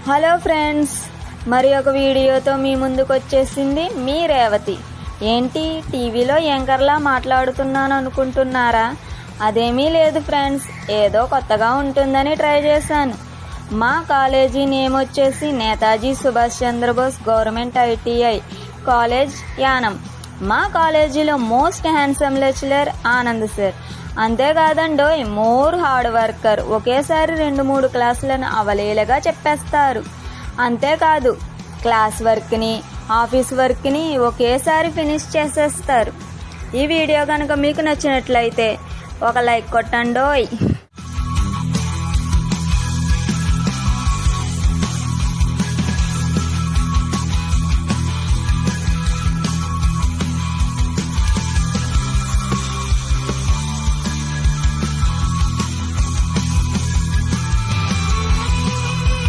Hello friends, మరి ఒక వీడియోతో మీ ముందుకు వచ్చేసింది మీ రేవతి. ఏంటి టీవీలో యాంకర్లా మాట్లాడుతున్నాను అనుకుంటున్నారా? అదేమీ లేదు ఫ్రెండ్స్, ఏదో కొత్తగా ఉంటుందని ట్రై చేశాను. మా కాలేజీ నేమ్ వచ్చేసి Netaji Subhash Chandrabose government ITI college Yanam. మా కాలేజీలో most handsome lecturer Anand sir. అంతేకాదండోయ్, మోర్ హార్డ్ వర్కర్. ఒకేసారి 2-3 క్లాసులను అవలీలగా చెప్పేస్తారు. అంతేకాదు, క్లాస్ వర్క్ని ఆఫీస్ వర్క్ని ఒకేసారి ఫినిష్ చేసేస్తారు. ఈ వీడియో కనుక మీకు నచ్చినట్లయితే ఒక లైక్ కొట్టండోయ్.